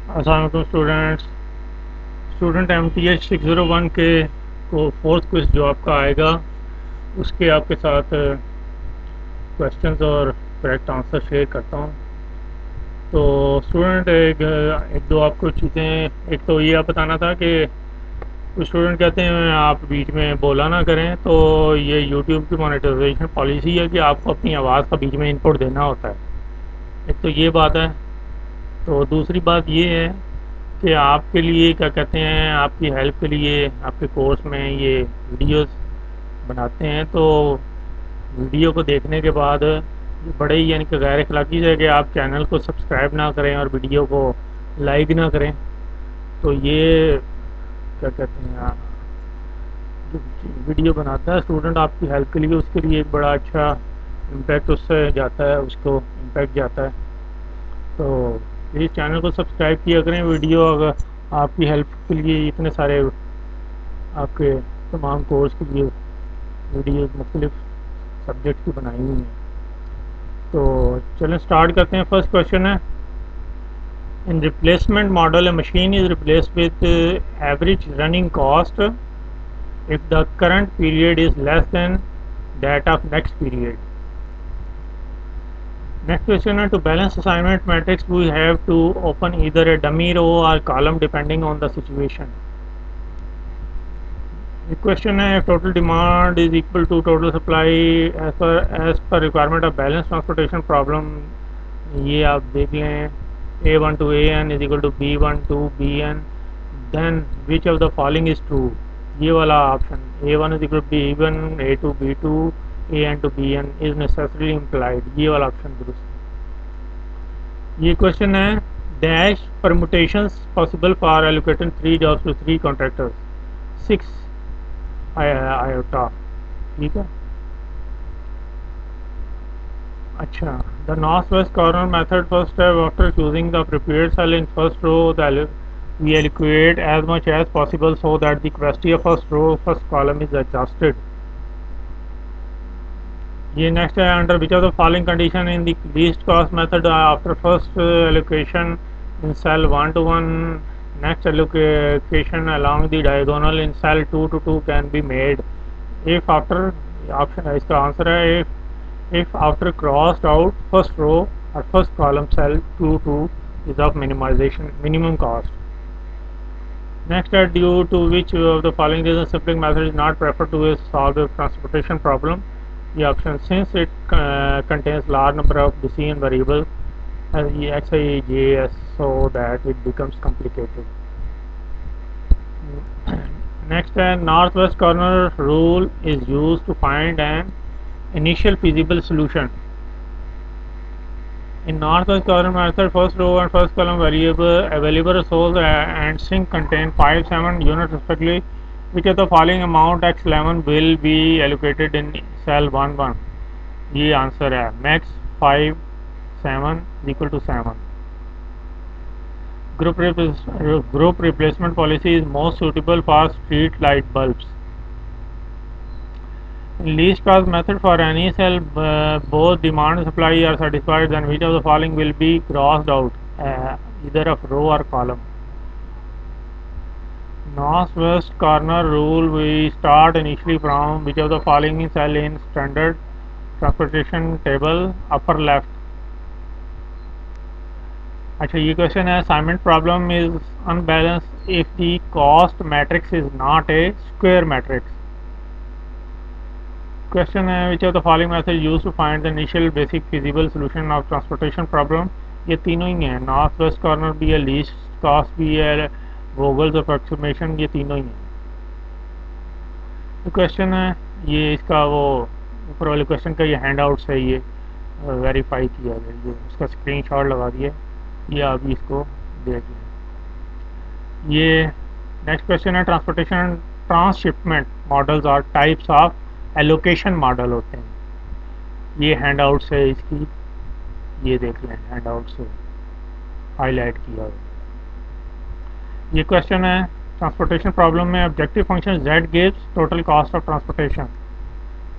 अस्सलाम वालेकुम student MTH601 के को फोर्थ क्विज जो आपका आएगा उसके आपके साथ क्वेश्चंस और करेक्ट आंसर शेयर करता हूँ। तो स्टूडेंट एक दो आपको चीज़ें, एक तो ये आप बताना था कि कुछ स्टूडेंट कहते हैं आप बीच में बोला ना करें, तो ये यूट्यूब की मोनेटाइजेशन पॉलिसी है कि आपको अपनी आवाज़ का बीच में इनपुट देना होता है। एक तो ये बात है। तो दूसरी बात ये है कि आपके लिए क्या कहते हैं, आपकी हेल्प के लिए आपके कोर्स में ये वीडियोस बनाते हैं। तो वीडियो को देखने के बाद ये बड़े ही यानी कि गैर अखलाकी है कि आप चैनल को सब्सक्राइब ना करें और वीडियो को लाइक ना करें। तो ये क्या कहते हैं, जो वीडियो बनाता है स्टूडेंट आपकी हेल्प के लिए, उसके लिए एक बड़ा अच्छा इम्पैक्ट उससे जाता है, उसको इम्पैक्ट जाता है। तो प्लीज़ चैनल को सब्सक्राइब किया करें। वीडियो अगर आपकी हेल्प के लिए इतने सारे आपके तमाम कोर्स के लिए वीडियो मुख्तलिफ सब्जेक्ट की बनाई हुई हैं। तो चलें स्टार्ट करते हैं। फर्स्ट क्वेश्चन है, in replacement model A machine is replace with average running cost if the current period is less than that of next period. Next question is, to balance assignment matrix we have to open either a dummy row or column depending on the situation. The question है, if total demand is equal to total supply as per requirement of balance transportation problem, ये आप देख लें, A1 to AN is equal to B1 to BN, then which of the following is true? ये वाला option, A1 is equal to B1, A to B2, AN to BN is necessarily implied, ये वाला option दुरुस्त है। ये question है, dash permutations possible for allocating 3 jobs to 3 contractors 6 iota, ठीक है। अच्छा, the north west corner method first step after choosing the prepared cell in first row we allocate as much as possible so that the capacity of first row first column is adjusted. ये next है, under which of the following condition in the least cost method after first allocation in cell 1 to 1 next allocation along the diagonal in cell 2 to 2 can be made if after option है, इसका answer है if after crossed out first row or first column cell 2 2 is of minimum cost. Next, due to which of the following reasons simpling method is not preferred to solve the transportation problem? The option, since it contains large number of decision variables as X, I, J, S, so that it becomes complicated. Next, northwest corner rule is used to find an initial feasible solution. In northwest corner method, first row and first column available resource and sink contain 5 7 units respectively. Which of the following amount x11 will be allocated in cell 1 1? ये answer है, max 5 7 is equal to 7. Group replacement policy is most suitable for street light bulbs. In least cost method, for any cell both demand and supply are satisfied, then which of the following will be crossed out, either of row or column? Northwest corner rule, we start initially from which of the following cell in standard transportation table, upper left. अच्छा, ये question है, assignment problem is unbalanced if the cost matrix is not a square matrix. Question है, which of the following method used to find the initial basic feasible solution of transportation problem? ये तीनों ही हैं, north west corner भी है, least cost भी है, वोगल्स approximation, ये तीनों ही हैं। तो क्वेश्चन है, ये इसका वो ऊपर वाले क्वेश्चन का ये हैंड आउट है, ये वेरीफाई किया गया, ये उसका स्क्रीनशॉट लगा दिया, ये आप इसको देख लें। ये नेक्स्ट क्वेश्चन है, ट्रांसपोर्टेशन ट्रांसशिपमेंट मॉडल्स और टाइप्स ऑफ एलोकेशन मॉडल होते हैं, ये हैंड आउट्स है इसकी, ये देख लें, हैंड आउट से हाईलाइट किया है। ये क्वेश्चन है, ट्रांसपोर्टेशन प्रॉब्लम में objective function z gives total cost of transportation,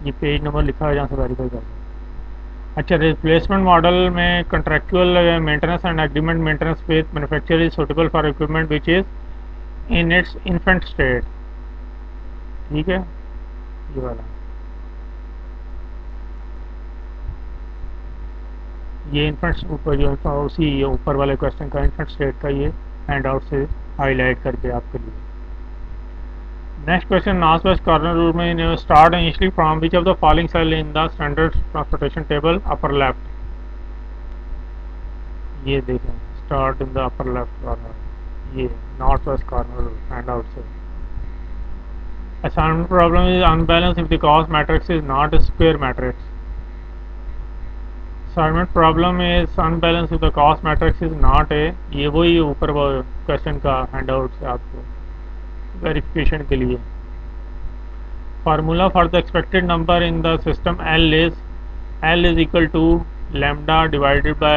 ये पेज नंबर लिखा है जहाँ से वेरीफाई कर सकते हैं। अच्छा, रिप्लेसमेंट मॉडल में contractual maintenance and agreement maintenance with manufacturer is suitable for equipment which is in its infant state. ठीक है, ये वाला, ये इन्फेंट ऊपर जो था उसी ये ऊपर वाले क्वेश्चन का इन्फेंट स्टेट का ये हैंड आउट से हाईलाइट करके आपके लिए। Next question, north west corner rule में start initially from which of the following cell in the standard transportation table upper left. ये देखें, start in the upper left corner, ये north west corner hand out से। Assignment problem is unbalanced if the cost matrix is not a square matrix. Assignment problem is unbalanced if the cost matrix is not a, ये वही ऊपर question का handout से आपको verification के लिए। Formula for the expected number in the system L is equal to lambda divided by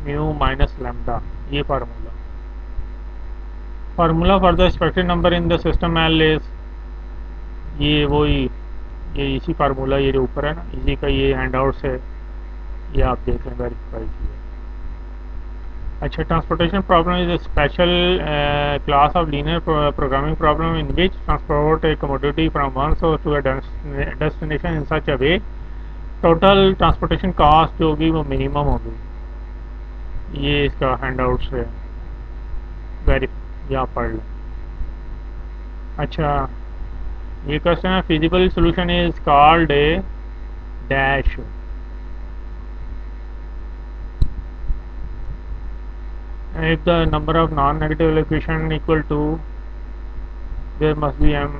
mu minus lambda, ये formula. Formula for the expected number in the system L is, ये वही, ये इसी formula, ये जो ऊपर है ना, इसी का ये हैंडआउट से ये आप देख लें, वेरीफाई किए। अच्छा, transportation problem is a special class of linear programming problem in which transport a commodity from one source to a destination in such a way total transportation cost जो होगी वो मिनिमम होगी। ये इसका हैंडआउट से verify, यहाँ पढ़ लें। अच्छा, ये क्वेश्चन है, feasible solution is called A dash. If the number of non-negative equation equal to, there must be m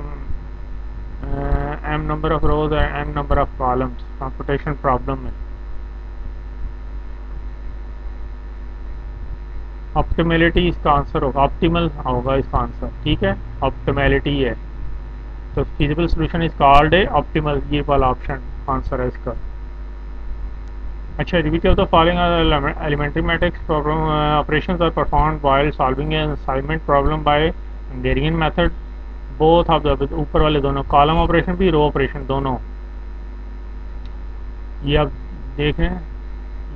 number of rows and n number of columns transportation problem में। Optimality इसका answer होगा, optimal होगा इसका answer. ठीक है, optimality है, तो feasible solution is called a optimal, ये वाला ऑप्शन आंसर है इसका। अच्छा, which of the following elementary matrix problem operations are performed while solving an assignment problem by Hungarian method, both of the, ऊपर वाले दोनों, कॉलम ऑपरेशन भी row operation दोनों, ये आप देख रहे हैं,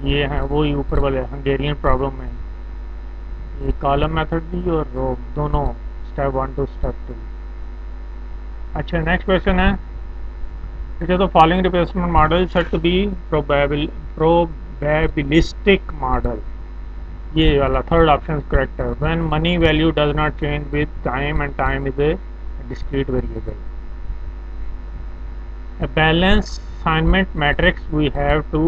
ये है वही ऊपर वाले हंगेरियन प्रॉब्लम में, ये कॉलम मेथड भी और रो दोनों, स्टेप 1 टू स्टेप 2। अच्छा, नेक्स्ट क्वेश्चन है, which of the following replacement model is said to be probabilistic model। ये वाला थर्ड ऑप्शन करेक्ट है। when money value does not change with time and time is a discrete variable। a balanced assignment matrix we have to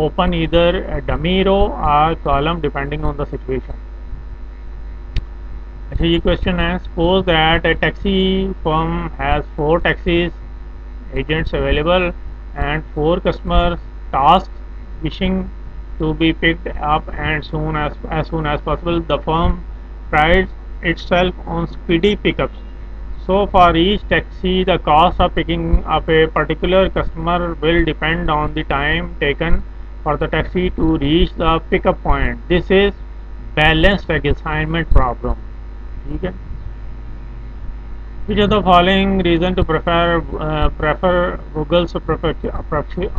open either a dummy row or column depending on the situation। अच्छा, ये question है, suppose that a taxi firm has 4 taxis agents available and 4 customer tasks wishing to be picked up and soon as possible. The firm prides itself on speedy pickups. So for each taxi, the cost of picking up a particular customer will depend on the time taken for the taxi to reach the pickup point. This is balanced assignment problem। ठीक है, which of the following reason to prefer Google's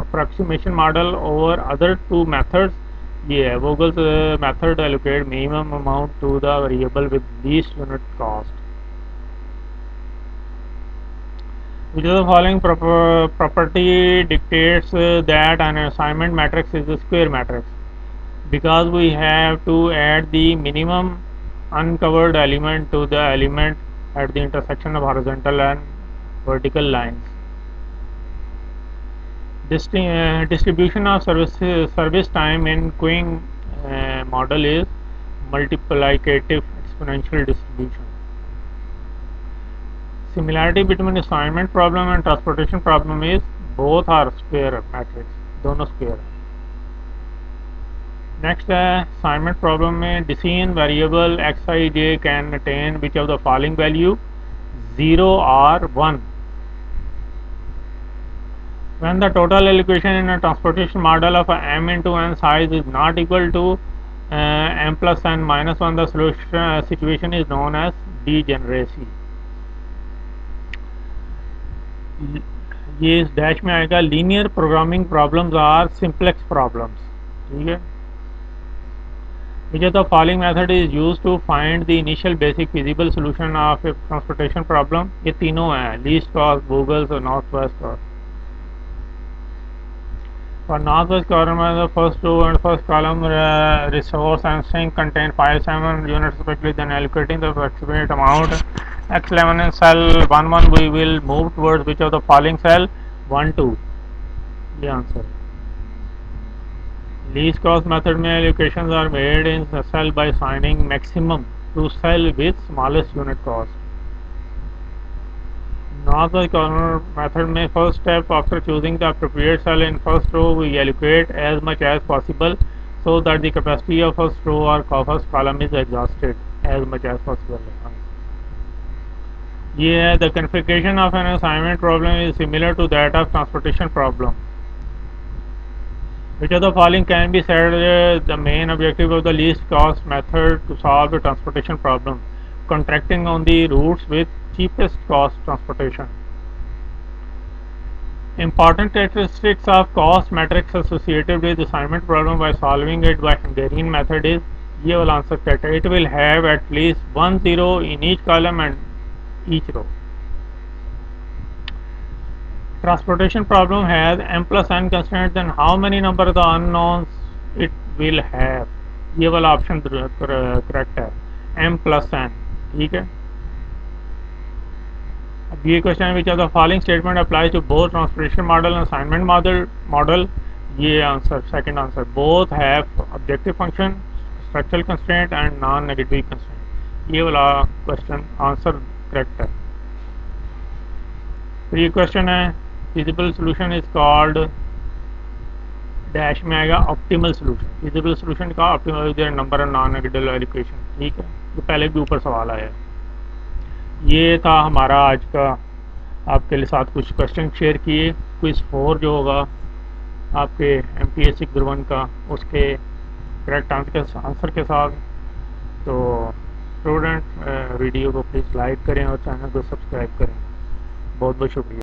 approximation model over other two methods? Yeah, Google's method allocate minimum amount to the variable with least unit cost। Which of the following property dictates that an assignment matrix is a square matrix? Because we have to add the minimum uncovered element to the element at the intersection of horizontal and vertical lines। Distribution of service time in queuing model is multiplicative exponential distribution। Similarity between assignment problem and transportation problem is both are square matrix, दोनों square है। Next है, assignment problem में decision variable xij can attain which of the following value 0 or 1। when the total allocation in a transportation model of m into n size is not equal to m plus n minus 1, the solution situation is known as degeneracy। ये इस dash में आएगा linear programming problems or simplex problems, ठीक है। Which of the following method is used to find the initial basic feasible solution of a transportation problem? ये तीनों हैं, least cost, Google's और northwest cost. For northwest column, the first row and first column resource and sink contain 5 7 units respectively. Then allocating the approximate amount x11 in cell 1 1, we will move towards which of the following cell? 1 2. ये answer है। Least cost method में allocations are made in the cell by assigning maximum to cell with smallest unit cost. Northwest corner method में first step after choosing the appropriate cell in first row, we allocate as much as possible so that the capacity of first row or first column is exhausted as much as possible. ये है, the configuration of an assignment problem is similar to that of transportation problem. Which of the following can be said the main objective of the least cost method to solve the transportation problem? Contracting on the routes with cheapest cost transportation. Important characteristics of cost matrix associated with assignment problem by solving it by Hungarian method is, ये वाला answer correct है, it will have at least 1 0 in each column and each row. Transportation problem has m plus n constraints, then how many number of the unknowns it will have? ये वाला option correct है, m plus n, ठीक है। अब ये question है, which of the following statement applies to both transportation model and assignment model? ये answer second answer, both have objective function, structural constraint and non negative constraint. ये वाला question answer correct है। तो ये क्वेश्चन है, feasible solution is called dash में आएगा optimal solution. Feasible solution का optimal there number of non negative allocation, ठीक है। तो पहले भी ऊपर सवाल आया। ये था हमारा आज का आपके लिए साथ कुछ क्वेश्चन शेयर किए। क्विज 4 जो होगा आपके MTH601 का, उसके करेक्ट आंसर के साथ। तो स्टूडेंट वीडियो को प्लीज़ लाइक करें और चैनल को सब्सक्राइब करें। बहुत बहुत शुक्रिया।